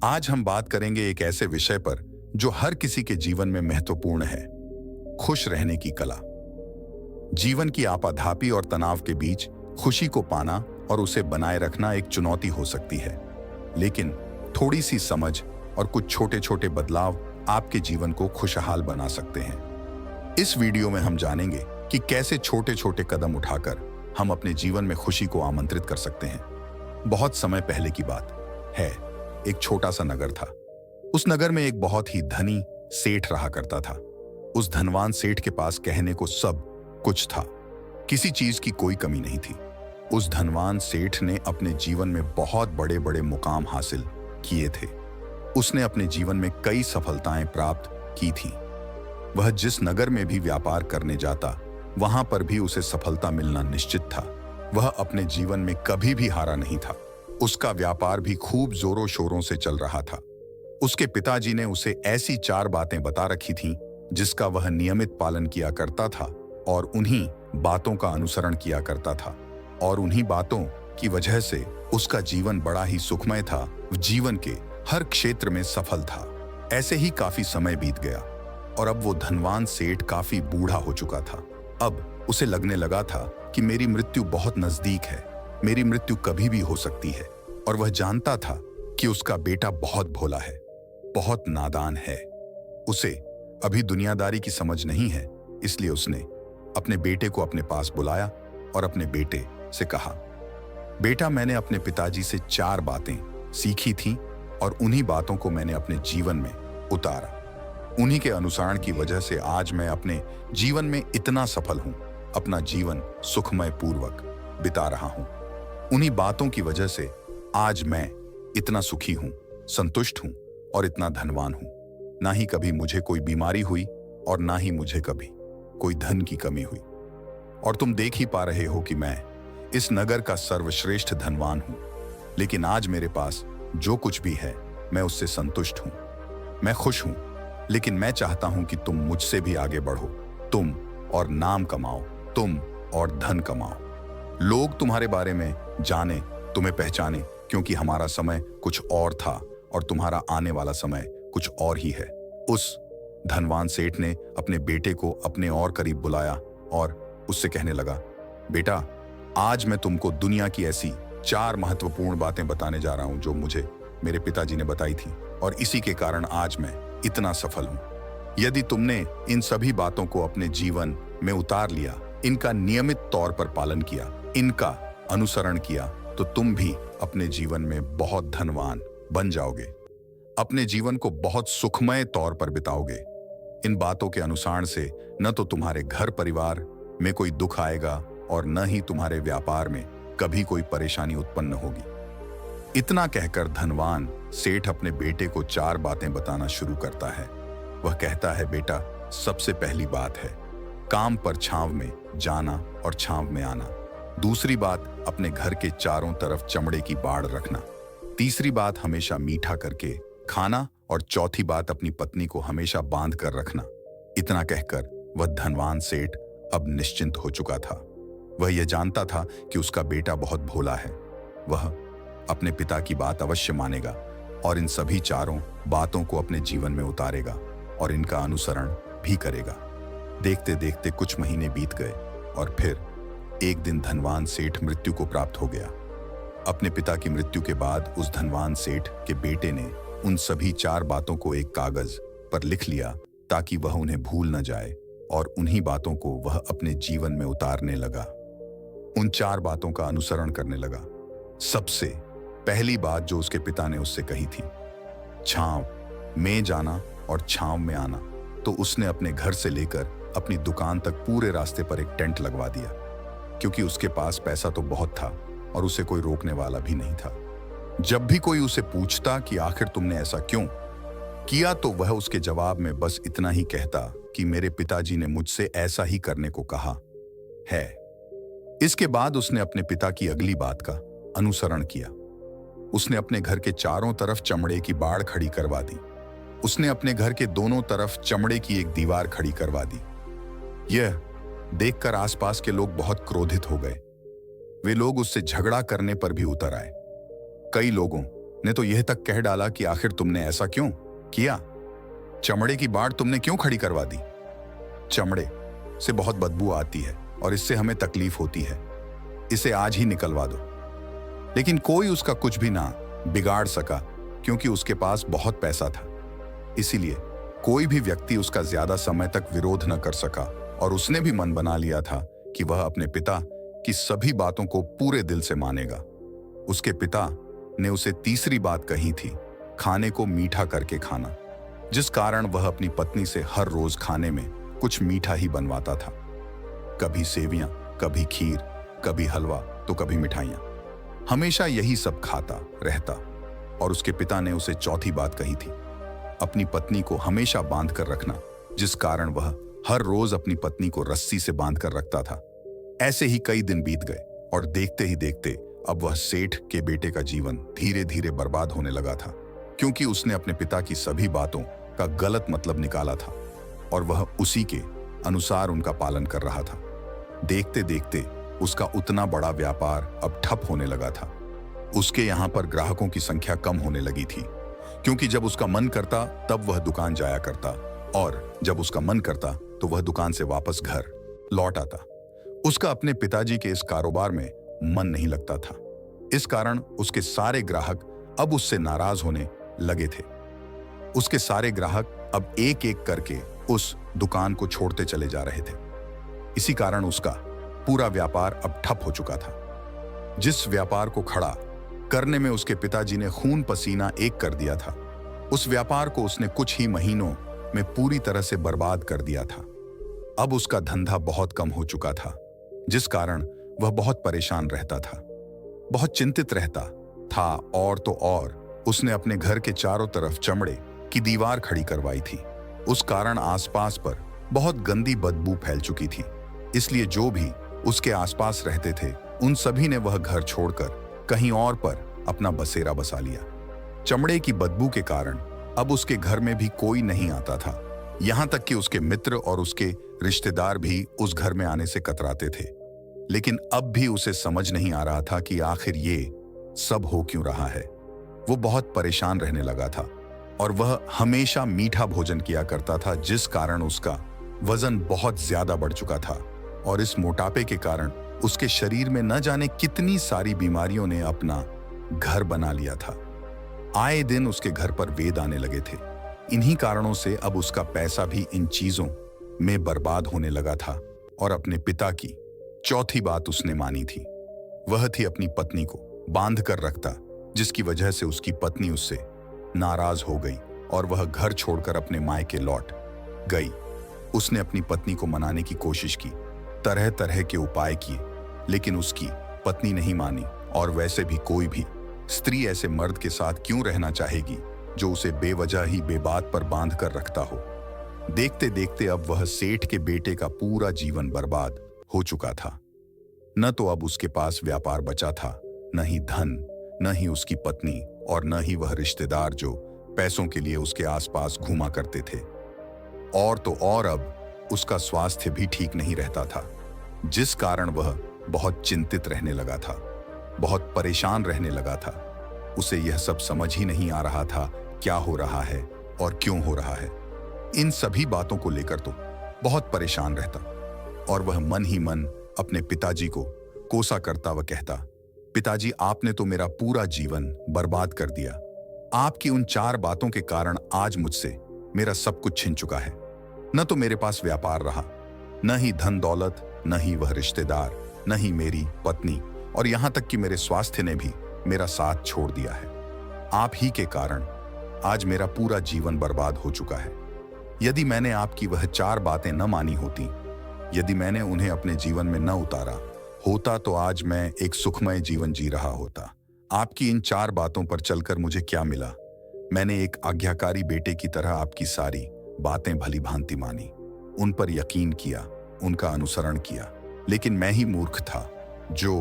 आज हम बात करेंगे एक ऐसे विषय पर जो हर किसी के जीवन में महत्वपूर्ण है। खुश रहने की कला। जीवन की आपाधापी और तनाव के बीच खुशी को पाना और उसे बनाए रखना एक चुनौती हो सकती है, लेकिन थोड़ी सी समझ और कुछ छोटे छोटे बदलाव आपके जीवन को खुशहाल बना सकते हैं। इस वीडियो में हम जानेंगे कि कैसे छोटे छोटे कदम उठाकर हम अपने जीवन में खुशी को आमंत्रित कर सकते हैं। बहुत समय पहले की बात है, एक छोटा सा नगर था। उस नगर में एक बहुत ही धनी सेठ रहा करता था। उस धनवान सेठ के पास कहने को सब कुछ था, किसी चीज की कोई कमी नहीं थी। उस धनवान सेठ ने अपने जीवन में बहुत बड़े बड़े मुकाम हासिल किए थे। उसने अपने जीवन में कई सफलताएं प्राप्त की थी। वह जिस नगर में भी व्यापार करने जाता, वहां पर भी उसे सफलता मिलना निश्चित था। वह अपने जीवन में कभी भी हारा नहीं था। उसका व्यापार भी खूब जोरों शोरों से चल रहा था। उसके पिताजी ने उसे ऐसी 4 बातें बता रखी थीं जिसका वह नियमित पालन किया करता था और उन्हीं बातों का अनुसरण किया करता था, और उन्हीं बातों की वजह से उसका जीवन बड़ा ही सुखमय था। जीवन के हर क्षेत्र में सफल था। ऐसे ही काफी समय बीत गया और अब वो धनवान सेठ काफी बूढ़ा हो चुका था। अब उसे लगने लगा था कि मेरी मृत्यु बहुत नजदीक है, मेरी मृत्यु कभी भी हो सकती है। और वह जानता था कि उसका बेटा बहुत भोला है, बहुत नादान है। उसे अभी दुनियादारी की समझ नहीं है, इसलिए उसने अपने बेटे को अपने पास बुलाया और अपने बेटे से कहा, बेटा, मैंने अपने पिताजी से 4 बातें सीखी थीं और उन्हीं बातों को मैंने अपने जीवन में उतारा। उन्हीं के अनुसरण की वजह से आज मैं अपने जीवन में इतना सफल हूं, अपना जीवन सुखमय पूर्वक बिता रहा हूं। उन्हीं बातों की वजह से आज मैं इतना सुखी हूं, संतुष्ट हूं और इतना धनवान हूं। ना ही कभी मुझे कोई बीमारी हुई और ना ही मुझे कभी कोई धन की कमी हुई। और तुम देख ही पा रहे हो कि मैं इस नगर का सर्वश्रेष्ठ धनवान हूं। लेकिन आज मेरे पास जो कुछ भी है, मैं उससे संतुष्ट हूं, मैं खुश हूं। लेकिन मैं चाहता हूं कि तुम मुझसे भी आगे बढ़ो, तुम और नाम कमाओ, तुम और धन कमाओ। लोग तुम्हारे बारे में जाने, तुम्हें पहचाने, क्योंकि हमारा समय कुछ और था और तुम्हारा आने वाला समय कुछ और ही है। उस धनवान सेठ ने अपने बेटे को अपने और करीब बुलाया और उससे कहने लगा, बेटा, आज मैं तुमको दुनिया की ऐसी 4 महत्वपूर्ण बातें बताने जा रहा हूं जो मुझे मेरे पिताजी ने बताई थी, और इसी के कारण आज मैं इतना सफल हूं। यदि तुमने इन सभी बातों को अपने जीवन में उतार लिया, इनका नियमित तौर पर पालन किया, इनका अनुसरण किया, तो तुम भी अपने जीवन में बहुत धनवान बन जाओगे, अपने जीवन को बहुत सुखमय तौर पर बिताओगे। इन बातों के अनुसार से न तो तुम्हारे घर परिवार में कोई दुख आएगा और न ही तुम्हारे व्यापार में कभी कोई परेशानी उत्पन्न होगी। इतना कहकर धनवान सेठ अपने बेटे को 4 बातें बताना शुरू करता है। वह कहता है, बेटा, सबसे पहली बात है काम पर छांव में जाना और छांव में आना। दूसरी बात, अपने घर के चारों तरफ चमड़े की बाड़ रखना। तीसरी बात, हमेशा मीठा करके खाना। और चौथी बात, अपनी पत्नी को हमेशा बांध कर रखना। इतना कहकर वह धनवान सेठ अब निश्चिंत हो चुका था। वह यह जानता था कि उसका बेटा बहुत भोला है। वह अपने पिता की बात अवश्य मानेगा और इन सभी 4 बातों को अपने जीवन में उतारेगा और इनका अनुसरण भी करेगा। देखते देखते कुछ महीने बीत गए और फिर एक दिन धनवान सेठ मृत्यु को प्राप्त हो गया। अपने पिता की मृत्यु के बाद उस धनवान सेठ के बेटे ने उन सभी 4 बातों को एक कागज पर लिख लिया ताकि वह उन्हें भूल न जाए, और उन्हीं बातों को वह अपने जीवन में उतारने लगा। उन 4 बातों का अनुसरण करने लगा। सबसे पहली बात जो उसके पिता ने उससे कही थी, छांव में जाना और छांव में आना, तो उसने अपने घर से लेकर अपनी दुकान तक पूरे रास्ते पर एक टेंट लगवा दिया, क्योंकि उसके पास पैसा तो बहुत था और उसे कोई रोकने वाला भी नहीं था। जब भी कोई उसे पूछता कि आखिर तुमने ऐसा क्यों किया, तो वह उसके जवाब में बस इतना ही कहता कि मेरे पिताजी ने मुझसे ऐसा ही करने को कहा है। इसके बाद उसने अपने पिता की अगली बात का अनुसरण किया। उसने अपने घर के चारों तरफ चमड़े की बाड़ खड़ी करवा दी। उसने अपने घर के दोनों तरफ चमड़े की एक दीवार खड़ी करवा दी। यह देखकर आसपास के लोग बहुत क्रोधित हो गए। वे लोग उससे झगड़ा करने पर भी उतर आए। कई लोगों ने तो यह तक कह डाला कि आखिर तुमने ऐसा क्यों किया? चमड़े की बाट तुमने क्यों खड़ी करवा दी? चमड़े से बहुत बदबू आती है और इससे हमें तकलीफ होती है, इसे आज ही निकलवा दो। लेकिन कोई उसका कुछ भी ना बिगाड़ सका क्योंकि उसके पास बहुत पैसा था। इसीलिए कोई भी व्यक्ति उसका ज्यादा समय तक विरोध न कर सका और उसने भी मन बना लिया था कि वह अपने पिता की सभी बातों को पूरे दिल से मानेगा। उसके पिता ने उसे तीसरी बात कही थी, खाने को मीठा करके खाना, जिस कारण वह अपनी पत्नी से हर रोज खाने में कुछ मीठा ही बनवाता था। कभी सेवियां, कभी खीर, कभी हलवा तो कभी मिठाइयां, हमेशा यही सब खाता रहता। और उसके पिता ने उसे चौथी बात कही थी, अपनी पत्नी को हमेशा बांध कर रखना, जिस कारण वह हर रोज अपनी पत्नी को रस्सी से बांध कर रखता था। ऐसे ही कई दिन बीत गए और देखते ही देखते अब वह सेठ के बेटे का जीवन धीरे धीरे बर्बाद होने लगा था, क्योंकि उसने अपने पिता की सभी बातों का गलत मतलब निकाला था और वह उसी के अनुसार उनका पालन कर रहा था। देखते देखते उसका उतना बड़ा व्यापार अब ठप होने लगा था। उसके यहाँ पर ग्राहकों की संख्या कम होने लगी थी, क्योंकि जब उसका मन करता तब वह दुकान जाया करता और जब उसका मन करता तो वह दुकान से वापस घर लौट आता। उसका अपने पिताजी के इस कारोबार में मन नहीं लगता था। इस कारण उसके सारे ग्राहक अब उससे नाराज होने लगे थे। उसके सारे ग्राहक अब एक एक करके उस दुकान को छोड़ते चले जा रहे थे। इसी कारण उसका पूरा व्यापार अब ठप हो चुका था। जिस व्यापार को खड़ा करने में उसके पिताजी ने खून पसीना एक कर दिया था, उस व्यापार को उसने कुछ ही महीनों में पूरी तरह से बर्बाद कर दिया था। अब उसका धंधा बहुत कम हो चुका था, जिस कारण वह बहुत परेशान रहता था, बहुत चिंतित रहता था। और तो और उसने अपने घर के चारों तरफ चमड़े की दीवार खड़ी करवाई थी। उस कारण आसपास पर बहुत गंदी बदबू फैल चुकी थी। इसलिए जो भी उसके आसपास रहते थे उन सभी ने वह घर छोड़कर कहीं और पर अपना बसेरा बसा लिया। चमड़े की बदबू के कारण अब उसके घर में भी कोई नहीं आता था। यहां तक कि उसके मित्र और उसके रिश्तेदार भी उस घर में आने से कतराते थे। लेकिन अब भी उसे समझ नहीं आ रहा था कि आखिर ये सब हो क्यों रहा है। वो बहुत परेशान रहने लगा था और वह हमेशा मीठा भोजन किया करता था, जिस कारण उसका वजन बहुत ज्यादा बढ़ चुका था। और इस मोटापे के कारण उसके शरीर में न जाने कितनी सारी बीमारियों ने अपना घर बना लिया था। आए दिन उसके घर पर वेद आने लगे थे। इन्हीं कारणों से अब उसका पैसा भी इन चीजों में बर्बाद होने लगा था। और अपने पिता की चौथी बात उसने मानी थी, वह थी अपनी पत्नी को बांध कर रखता, जिसकी वजह से उसकी पत्नी उससे नाराज हो गई और वह घर छोड़कर अपने मायके लौट गई। उसने अपनी पत्नी को मनाने की कोशिश की, तरह तरह के उपाय किए, लेकिन उसकी पत्नी नहीं मानी। और वैसे भी कोई भी स्त्री ऐसे मर्द के साथ क्यों रहना चाहेगी जो उसे बेवजह ही बेबात पर बांध कर रखता हो। देखते देखते अब वह सेठ के बेटे का पूरा जीवन बर्बाद हो चुका था। न तो अब उसके पास व्यापार बचा था, न ही धन, न ही उसकी पत्नी और न ही वह रिश्तेदार जो पैसों के लिए उसके आसपास घूमा करते थे। और तो और अब उसका स्वास्थ्य भी ठीक नहीं रहता था, जिस कारण वह बहुत चिंतित रहने लगा था, बहुत परेशान रहने लगा था। उसे यह सब समझ ही नहीं आ रहा था क्या हो रहा है और क्यों हो रहा है। इन सभी बातों को लेकर तो बहुत परेशान रहता और वह मन ही मन अपने पिताजी को कोसा करता व कहता, पिताजी आपने तो मेरा पूरा जीवन बर्बाद कर दिया। आपकी उन 4 बातों के कारण आज मुझसे मेरा सब कुछ छिन चुका है। न तो मेरे पास व्यापार रहा, न ही धन दौलत, न ही वह रिश्तेदार, न ही मेरी पत्नी, और यहां तक कि मेरे स्वास्थ्य ने भी मेरा साथ छोड़ दिया है। आप ही के कारण आज मेरा पूरा जीवन बर्बाद हो चुका है। यदि मैंने आपकी वह 4 बातें न मानी होती, यदि मैंने उन्हें अपने जीवन में न उतारा होता, तो आज मैं एक सुखमय जीवन जी रहा होता। आपकी इन 4 बातों पर चलकर मुझे क्या मिला? मैंने एक आज्ञाकारी बेटे की तरह आपकी सारी बातें भली भांति मानी, उन पर यकीन किया, उनका अनुसरण किया। लेकिन मैं ही मूर्ख था जो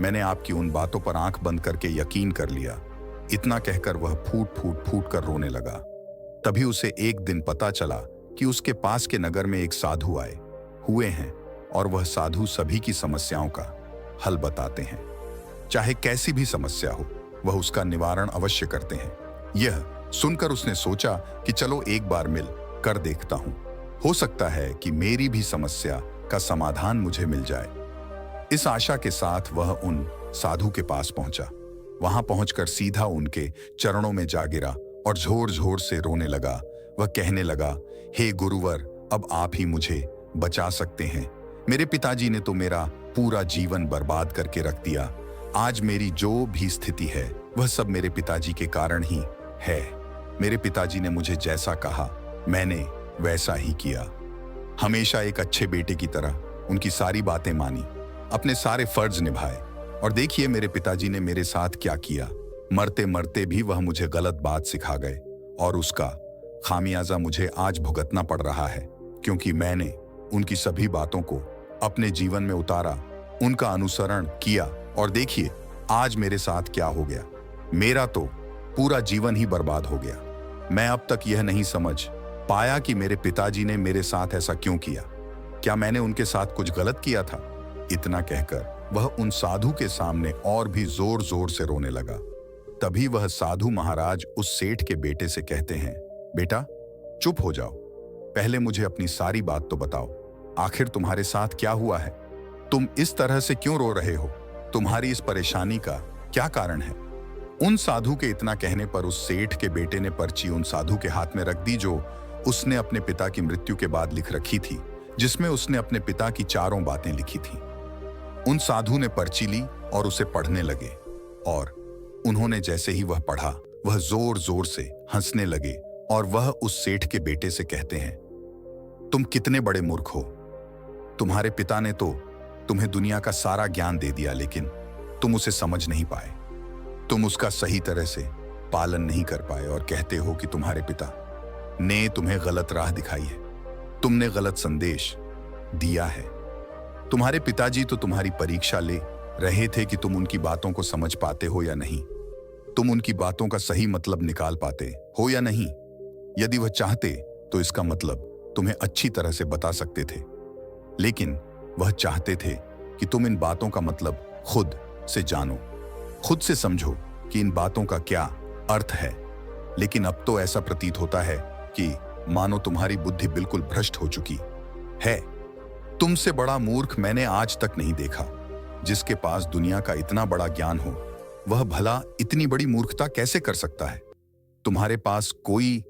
मैंने आपकी उन बातों पर आंख बंद करके यकीन कर लिया। इतना कहकर वह फूट कर रोने लगा। तभी उसे एक दिन पता चला कि उसके पास के नगर में एक साधु आए हुए हैं और वह साधु सभी की समस्याओं का हल बताते हैं, चाहे कैसी भी समस्या हो। वह उसका निवारण अवश्य करते हैं। यह सुनकर उसने सोचा कि चलो एक बार मिल कर देखता हूं, हो सकता है कि मेरी भी समस्या का समाधान मुझे मिल जाए। इस आशा के साथ वह उन साधु के पास पहुंचा। वहां पहुंचकर सीधा उनके चरणों में जा गिरा और जोर जोर से रोने लगा। वह कहने लगा, हे गुरुवर, अब आप ही मुझे बचा सकते हैं। मेरे पिताजी ने तो मेरा पूरा जीवन बर्बाद करके रख दिया। आज मेरी जो भी स्थिति है वह सब मेरे पिताजी के कारण ही है। मेरे पिताजी ने मुझे जैसा कहा मैंने वैसा ही किया। हमेशा एक अच्छे बेटे की तरह उनकी सारी बातें मानी, अपने सारे फर्ज निभाए। और देखिए मेरे पिताजी ने मेरे साथ क्या किया। मरते मरते भी वह मुझे गलत बात सिखा गए और उसका खामियाजा मुझे आज भुगतना पड़ रहा है, क्योंकि मैंने उनकी सभी बातों को अपने जीवन में उतारा, उनका अनुसरण किया। और देखिए आज मेरे साथ क्या हो गया। मेरा तो पूरा जीवन ही बर्बाद हो गया। मैं अब तक यह नहीं समझ पाया कि मेरे पिताजी ने मेरे साथ ऐसा क्यों किया। क्या मैंने उनके साथ कुछ गलत किया था? इतना कहकर वह उन साधु के सामने और भी जोर जोर से रोने लगा। तभी वह साधु महाराज उस सेठ के बेटे से कहते हैं, बेटा चुप हो जाओ, पहले मुझे अपनी सारी बात तो बताओ। आखिर तुम्हारे साथ क्या हुआ है? तुम इस तरह से क्यों रो रहे हो? तुम्हारी इस परेशानी का क्या कारण है? उन साधु के इतना कहने पर उस सेठ के बेटे ने पर्ची उन साधु के हाथ में रख दी जो उसने अपने पिता की मृत्यु के बाद लिख रखी थी, जिसमें उसने अपने पिता की चारों बातें लिखी थी। उन साधु ने पर्ची ली और उसे पढ़ने लगे, और उन्होंने जैसे ही वह पढ़ा वह जोर जोर से हंसने लगे। और वह उस सेठ के बेटे से कहते हैं, तुम कितने बड़े मूर्ख हो। तुम्हारे पिता ने तो तुम्हें दुनिया का सारा ज्ञान दे दिया, लेकिन तुम उसे समझ नहीं पाए। तुम उसका सही तरह से पालन नहीं कर पाए और कहते हो कि तुम्हारे पिता ने तुम्हें गलत राह दिखाई है, तुमने गलत संदेश दिया है। तुम्हारे पिताजी तो तुम्हारी परीक्षा ले रहे थे कि तुम उनकी बातों को समझ पाते हो या नहीं, तुम उनकी बातों का सही मतलब निकाल पाते हो या नहीं। यदि वह चाहते तो इसका मतलब तुम्हें अच्छी तरह से बता सकते थे, लेकिन वह चाहते थे कि तुम इन बातों का मतलब खुद से जानो, खुद से समझो कि इन बातों का क्या अर्थ है। लेकिन अब तो ऐसा प्रतीत होता है कि मानो तुम्हारी बुद्धि बिल्कुल भ्रष्ट हो चुकी है। तुमसे बड़ा मूर्ख मैंने आज तक नहीं देखा। जिसके पास दुनिया का इतना बड़ा ज्ञान हो, वह भला इतनी बड़ी मूर्खता कैसे कर सकता है? तुम्हारे पास कोई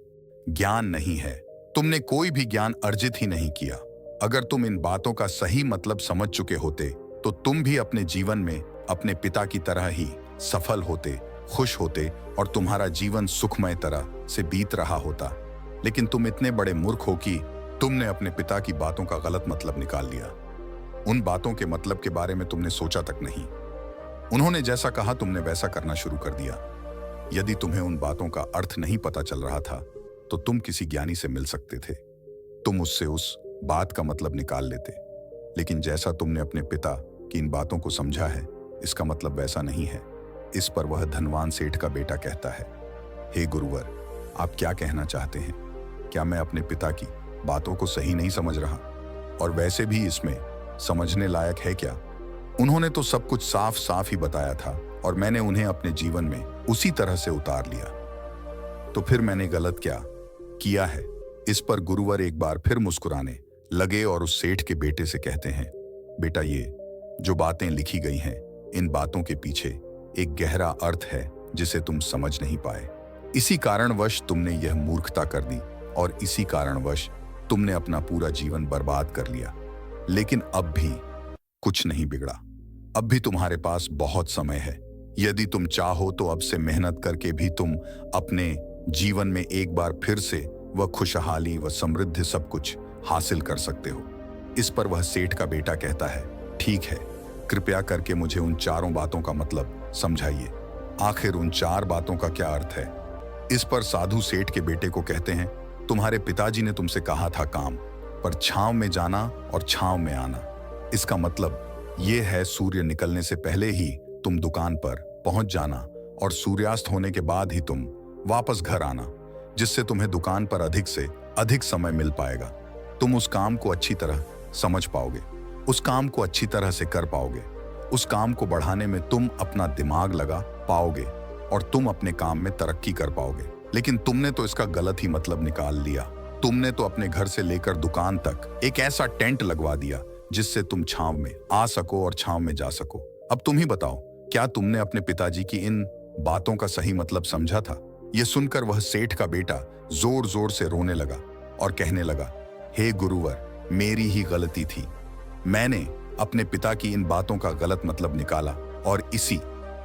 ज्ञान नहीं है, तुमने कोई भी ज्ञान अर्जित ही नहीं किया। अगर तुम इन बातों का सही मतलब समझ चुके होते तो तुम भी अपने जीवन में अपने पिता की तरह ही सफल होते, खुश होते और तुम्हारा जीवन सुखमय तरह से बीत रहा होता। लेकिन तुम इतने बड़े मूर्ख हो कि तुमने अपने पिता की बातों का गलत मतलब निकाल लिया। उन बातों के मतलब के बारे में तुमने सोचा तक नहीं। उन्होंने जैसा कहा तुमने वैसा करना शुरू कर दिया। यदि तुम्हें उन बातों का अर्थ नहीं पता चल रहा था तो तुम किसी ज्ञानी से मिल सकते थे, तुम उससे उस बात का मतलब निकाल लेते। लेकिन जैसा तुमने अपने पिता की इन बातों को समझा है, इसका मतलब वैसा नहीं है। इस पर वह धनवान सेठ का बेटा कहता है, हे गुरुवर, आप क्या कहना चाहते हैं? क्या मैं अपने पिता की बातों को सही नहीं समझ रहा? और वैसे भी इसमें समझने लायक है क्या? उन्होंने तो सब कुछ साफ साफ ही बताया था और मैंने उन्हें अपने जीवन में उसी तरह से उतार लिया। तो फिर मैंने गलत क्या किया है? इस पर गुरुवर एक बार फिर मुस्कुराने लगे और उस सेठ के बेटे से कहते हैं, बेटा, ये जो बातें लिखी गई हैं, इन बातों के पीछे एक गहरा अर्थ है जिसे तुम समझ नहीं पाए। इसी कारणवश तुमने यह मूर्खता कर दी और इसी कारणवश तुमने अपना पूरा जीवन बर्बाद कर लिया। लेकिन अब भी कुछ नहीं बिगड़ा। अब भी तुम्हारे पास बहुत समय है। यदि तुम चाहो तो अब से मेहनत करके भी तुम अपने जीवन में एक बार फिर से वह खुशहाली व समृद्धि सब कुछ हासिल कर सकते हो। इस पर वह सेठ का बेटा कहता है, ठीक है, कृपया करके मुझे उन चारों बातों का मतलब समझाइए। आखिर उन चार बातों का क्या अर्थ है? इस पर साधु सेठ के बेटे को कहते हैं, तुम्हारे पिताजी ने तुमसे कहा था काम पर छांव में जाना और छांव में आना। इसका मतलब ये है सूर्य निकलने से पहले ही तुम दुकान पर पहुंच जाना और सूर्यास्त होने के बाद ही तुम वापस घर आना, जिससे तुम्हें दुकान पर अधिक से अधिक समय मिल पाएगा। तुम उस काम को अच्छी तरह समझ पाओगे, उस काम को अच्छी तरह से कर पाओगे, उस काम को बढ़ाने में तुम अपना दिमाग लगा पाओगे और तुम अपने काम में तरक्की कर पाओगे। लेकिन तुमने तो इसका गलत ही मतलब निकाल लिया। तुमने तो अपने घर से लेकर दुकान तक एक ऐसा टेंट लगवा दिया जिससे तुम छांव में आ सको और छांव में जा सको। अब तुम ही बताओ, क्या तुमने अपने पिताजी की इन बातों का सही मतलब समझा था? यह सुनकर वह सेठ का बेटा जोर जोर से रोने लगा और कहने लगा, हे गुरुवर, मेरी ही गलती थी। मैंने अपने पिता की इन बातों का गलत मतलब निकाला और इसी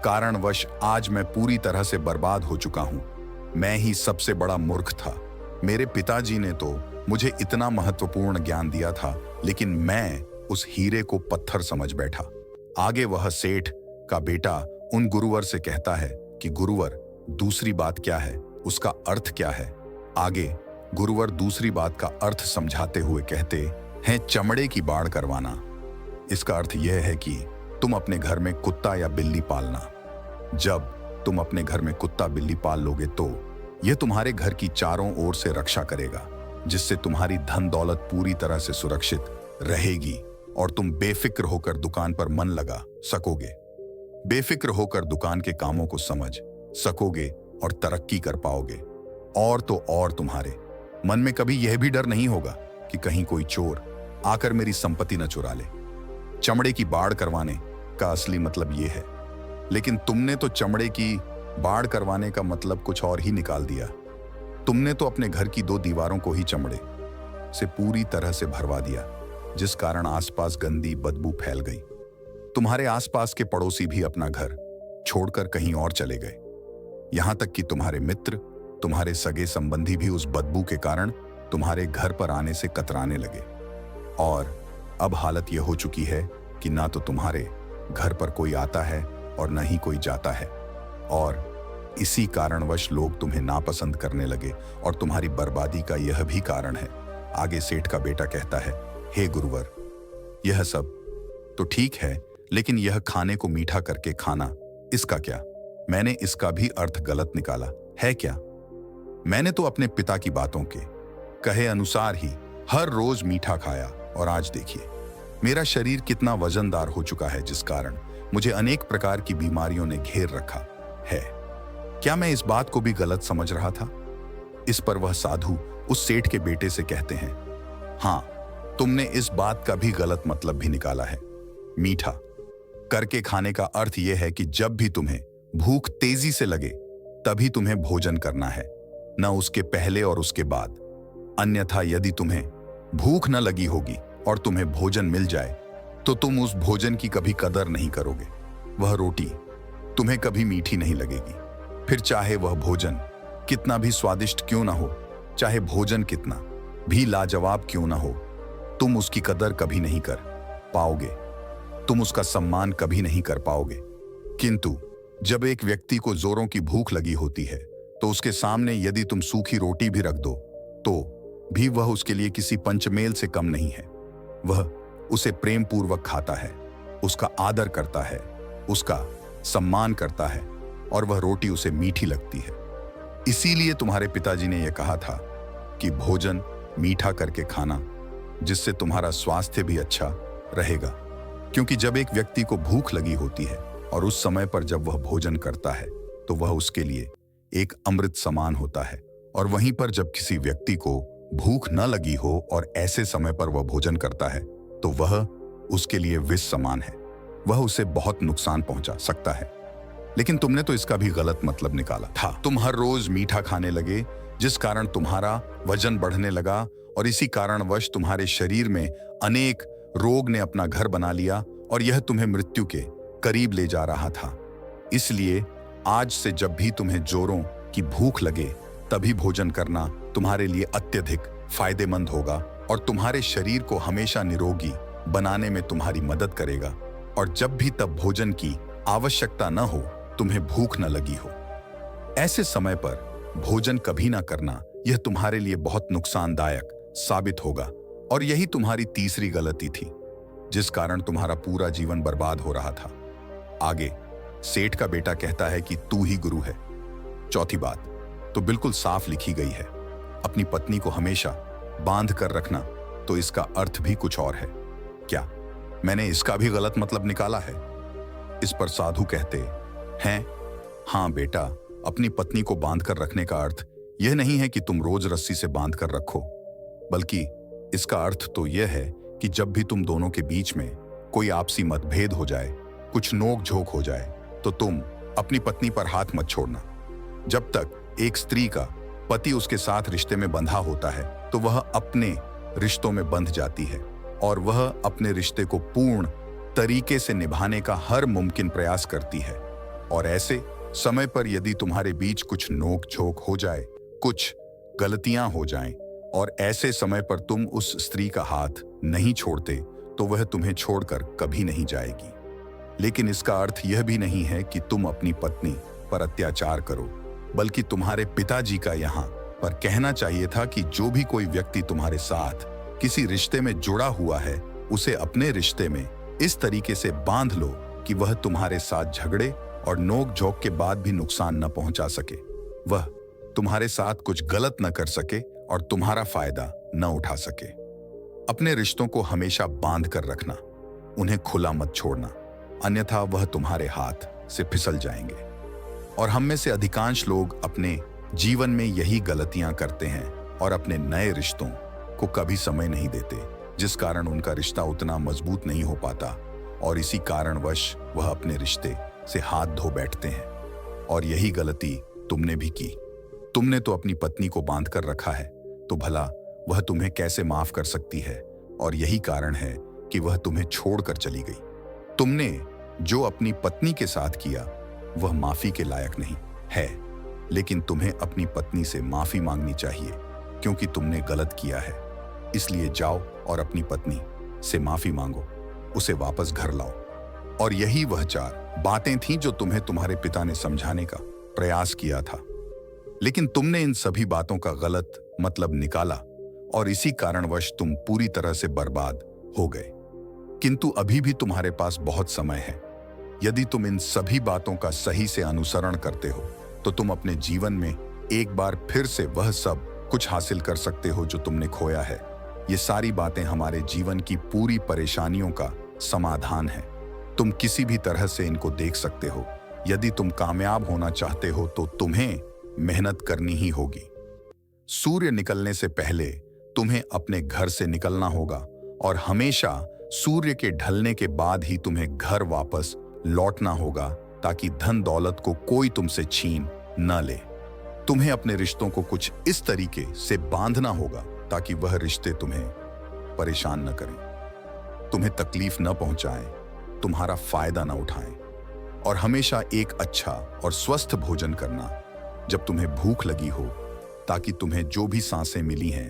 कारणवश आज मैं पूरी तरह से बर्बाद हो चुका हूं। मैं ही सबसे बड़ा मूर्ख था। मेरे पिताजी ने तो मुझे इतना महत्वपूर्ण ज्ञान दिया था, लेकिन मैं उस हीरे को पत्थर समझ बैठा। आगे वह सेठ का बेटा उन गुरुवर से कहता है कि गुरुवर, दूसरी बात क्या है, उसका अर्थ क्या है? आगे गुरुवर दूसरी बात का अर्थ समझाते हुए कहते हैं, चमड़े की बाड़ करवाना। इसका अर्थ यह है कि तुम अपने घर में कुत्ता या बिल्ली पालना। जब तुम अपने घर में कुत्ता बिल्ली पाल लोगे तो यह तुम्हारे घर की चारों ओर से रक्षा करेगा, जिससे तुम्हारी धन दौलत पूरी तरह से सुरक्षित रहेगी और तुम बेफिक्र होकर दुकान पर मन लगा सकोगे, बेफिक्र होकर दुकान के कामों को समझ सकोगे और तरक्की कर पाओगे। और तो और तुम्हारे मन में कभी यह भी डर नहीं होगा कि कहीं कोई चोर आकर मेरी संपत्ति न चुरा ले। चमड़े की बाड़ करवाने का असली मतलब यह है, लेकिन तुमने तो चमड़े की बाड़ करवाने का मतलब कुछ और ही निकाल दिया। तुमने तो अपने घर की 2 दीवारों को ही चमड़े से पूरी तरह से भरवा दिया, जिस कारण आसपास गंदी बदबू फैल गई। तुम्हारे आसपास के पड़ोसी भी अपना घर छोड़कर कहीं और चले गए। यहां तक कि तुम्हारे मित्र, तुम्हारे सगे संबंधी भी उस बदबू के कारण तुम्हारे घर पर आने से कतराने लगे। और अब हालत यह हो चुकी है कि ना तो तुम्हारे घर पर कोई आता है और न ही कोई जाता है, और इसी कारणवश लोग तुम्हें नापसंद करने लगे और तुम्हारी बर्बादी का यह भी कारण है। आगे सेठ का बेटा कहता है, हे गुरुवर, यह सब तो ठीक है, लेकिन यह खाने को मीठा करके खाना, इसका क्या? मैंने इसका भी अर्थ गलत निकाला है क्या? मैंने तो अपने पिता की बातों के कहे अनुसार ही हर रोज मीठा खाया और आज देखिए मेरा शरीर कितना वजनदार हो चुका है, जिस कारण मुझे अनेक प्रकार की बीमारियों ने घेर रखा है। क्या मैं इस बात को भी गलत समझ रहा था? इस पर वह साधु उस सेठ के बेटे से कहते हैं, हाँ, तुमने इस बात का भी गलत मतलब भी निकाला है। मीठा करके खाने का अर्थ यह है कि जब भी तुम्हें भूख तेजी से लगे तभी तुम्हें भोजन करना है, न उसके पहले और उसके बाद। अन्यथा यदि तुम्हें भूख न लगी होगी और तुम्हें भोजन मिल जाए तो तुम उस भोजन की कभी कदर नहीं करोगे। वह रोटी तुम्हें कभी मीठी नहीं लगेगी। फिर चाहे वह भोजन कितना भी स्वादिष्ट क्यों ना हो, चाहे भोजन कितना भी लाजवाब क्यों ना हो, तुम उसकी कदर कभी नहीं कर पाओगे, तुम उसका सम्मान कभी नहीं कर पाओगे। किंतु जब एक व्यक्ति को जोरों की भूख लगी होती है तो उसके सामने यदि तुम सूखी रोटी भी रख दो तो भी वह उसके लिए किसी पंचमेल से कम नहीं है। वह उसे प्रेम पूर्वक खाता है, उसका आदर करता है, उसका सम्मान करता है और वह रोटी उसे मीठी लगती है। इसीलिए तुम्हारे पिताजी ने यह कहा था कि भोजन मीठा करके खाना, जिससे तुम्हारा स्वास्थ्य भी अच्छा रहेगा। क्योंकि जब एक व्यक्ति को भूख लगी होती है और उस समय पर जब वह भोजन करता है तो वह उसके लिए एक अमृत समान होता है, और वहीं पर जब किसी व्यक्ति को भूख न लगी हो और ऐसे समय पर वह भोजन करता है तो वह उसके लिए विष समान है, वह उसे बहुत नुकसान पहुंचा सकता है। लेकिन तुमने तो इसका भी गलत मतलब निकाला था। तुम हर रोज मीठा खाने लगे, जिस कारण तुम्हारा वजन बढ़ने लगा और इसी कारणवश तुम्हारे शरीर में अनेक रोग ने अपना घर बना लिया और यह तुम्हें मृत्यु के करीब ले जा रहा था। इसलिए आज से जब भी तुम्हें जोरों की भूख लगे तभी भोजन करना तुम्हारे लिए अत्यधिक फायदेमंद होगा और तुम्हारे शरीर को हमेशा निरोगी बनाने में तुम्हारी मदद करेगा। और जब भी तब भोजन की आवश्यकता न हो, तुम्हें भूख न लगी हो, ऐसे समय पर भोजन कभी ना करना, यह तुम्हारे लिए बहुत नुकसानदायक साबित होगा। और यही तुम्हारी तीसरी गलती थी, जिस कारण तुम्हारा पूरा जीवन बर्बाद हो रहा था। आगे सेठ का बेटा कहता है कि तू ही गुरु है। चौथी बात तो बिल्कुल साफ लिखी गई है, अपनी पत्नी को हमेशा बांध कर रखना, तो इसका अर्थ भी कुछ और है। क्या मैंने इसका भी गलत मतलब निकाला है? इस पर साधु कहते हैं, हाँ बेटा, अपनी पत्नी को बांध कर रखने का अर्थ यह नहीं है कि तुम रोज रस्सी से बांध कर रखो, बल्कि इसका अर्थ तो यह है कि जब भी तुम दोनों के बीच में कोई आपसी मतभेद हो जाए, कुछ नोक झोंक हो जाए, तो तुम अपनी पत्नी पर हाथ मत छोड़ना। जब तक एक स्त्री का पति उसके साथ रिश्ते में बंधा होता है तो वह अपने रिश्तों में बंध जाती है और वह अपने रिश्ते को पूर्ण तरीके से निभाने का हर मुमकिन प्रयास करती है। और ऐसे समय पर यदि तुम्हारे बीच कुछ नोक झोंक हो जाए, कुछ गलतियां हो जाएं, और ऐसे समय पर तुम उस स्त्री का हाथ नहीं छोड़ते, तो वह तुम्हें छोड़कर कभी नहीं जाएगी। लेकिन इसका अर्थ यह भी नहीं है कि तुम अपनी पत्नी पर अत्याचार करो, बल्कि तुम्हारे पिताजी का यहाँ पर कहना चाहिए था कि जो भी कोई व्यक्ति तुम्हारे साथ किसी रिश्ते में जुड़ा हुआ है, उसे अपने रिश्ते में इस तरीके से बांध लो कि वह तुम्हारे साथ झगड़े और नोक झोंक के बाद भी नुकसान न पहुंचा सके, वह तुम्हारे साथ कुछ गलत न कर सके और तुम्हारा फायदा न उठा सके। अपने रिश्तों को हमेशा बांध कर रखना, उन्हें खुला मत छोड़ना, अन्यथा वह तुम्हारे हाथ से फिसल जाएंगे। और हम में से अधिकांश लोग अपने जीवन में यही गलतियां करते हैं और अपने नए रिश्तों को कभी समय नहीं देते, जिस कारण उनका रिश्ता उतना मजबूत नहीं हो पाता और इसी कारणवश वह अपने रिश्ते से हाथ धो बैठते हैं। और यही गलती तुमने भी की। तुमने तो अपनी पत्नी को बांध कर रखा है, तो भला वह तुम्हें कैसे माफ कर सकती है? और यही कारण है कि वह तुम्हें छोड़कर चली गई। तुमने जो अपनी पत्नी के साथ किया वह माफी के लायक नहीं है, लेकिन तुम्हें अपनी पत्नी से माफी मांगनी चाहिए, क्योंकि तुमने गलत किया है। इसलिए जाओ और अपनी पत्नी से माफी मांगो, उसे वापस घर लाओ। और यही वह 4 बातें थीं जो तुम्हें तुम्हारे पिता ने समझाने का प्रयास किया था, लेकिन तुमने इन सभी बातों का गलत मतलब निकाला और इसी कारणवश तुम पूरी तरह से बर्बाद हो गए। किंतु अभी भी तुम्हारे पास बहुत समय है। यदि तुम इन सभी बातों का सही से अनुसरण करते हो तो तुम अपने जीवन में एक बार फिर से वह सब कुछ हासिल कर सकते हो जो तुमने खोया है। ये सारी बातें हमारे जीवन की पूरी परेशानियों का समाधान है। तुम किसी भी तरह से इनको देख सकते हो। यदि तुम कामयाब होना चाहते हो तो तुम्हें मेहनत करनी ही होगी। सूर्य निकलने से पहले तुम्हें अपने घर से निकलना होगा और हमेशा सूर्य के ढलने के बाद ही तुम्हें घर वापस लौटना होगा, ताकि धन दौलत को कोई तुमसे छीन न ले। तुम्हें अपने रिश्तों को कुछ इस तरीके से बांधना होगा ताकि वह रिश्ते तुम्हें परेशान न करें, तुम्हें तकलीफ न पहुंचाएं, तुम्हारा फायदा न उठाएं। और हमेशा एक अच्छा और स्वस्थ भोजन करना जब तुम्हें भूख लगी हो, ताकि तुम्हें जो भी सांसें मिली हैं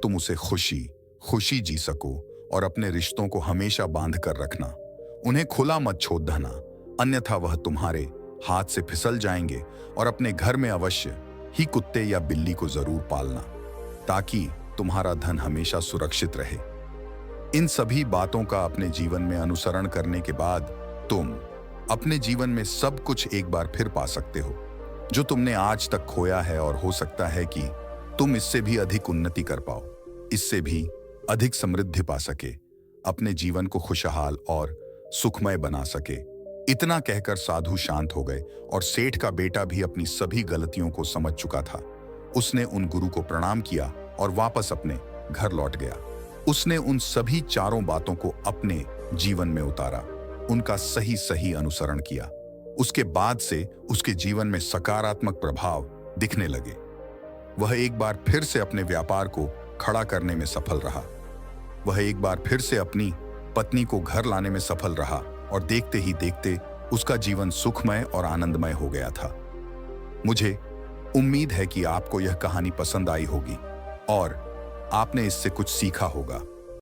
तुम उसे खुशी खुशी जी सको। और अपने रिश्तों को हमेशा बांध कर रखना, उन्हें खुला मत छोड़ देना, अन्यथा वह तुम्हारे हाथ से फिसल जाएंगे। और अपने घर में अवश्य ही कुत्ते या बिल्ली को जरूर पालना, ताकि तुम्हारा धन हमेशा सुरक्षित रहे। इन सभी बातों का अपने जीवन में अनुसरण करने के बाद तुम अपने जीवन में सब कुछ एक बार फिर पा सकते हो जो तुमने आज तक खोया है। और हो सकता है कि तुम इससे भी अधिक उन्नति कर पाओ, इससे भी अधिक समृद्धि पा सके, अपने जीवन को खुशहाल और सुखमय बना सके। इतना कहकर साधु शांत हो गए और सेठ का बेटा भी अपनी सभी गलतियों को समझ चुका था। उसने उन गुरु को प्रणाम किया और वापस अपने घर लौट गया। उसने उन सभी 4 बातों को अपने जीवन में उतारा, उनका सही सही अनुसरण किया। उसके बाद से उसके जीवन में सकारात्मक प्रभाव दिखने लगे। वह एक बार फिर से अपने व्यापार को खड़ा करने में सफल रहा। वह एक बार फिर से अपनी पत्नी को घर लाने में सफल रहा और देखते ही देखते उसका जीवन सुखमय और आनंदमय हो गया था। मुझे उम्मीद है कि आपको यह कहानी पसंद आई होगी और आपने इससे कुछ सीखा होगा।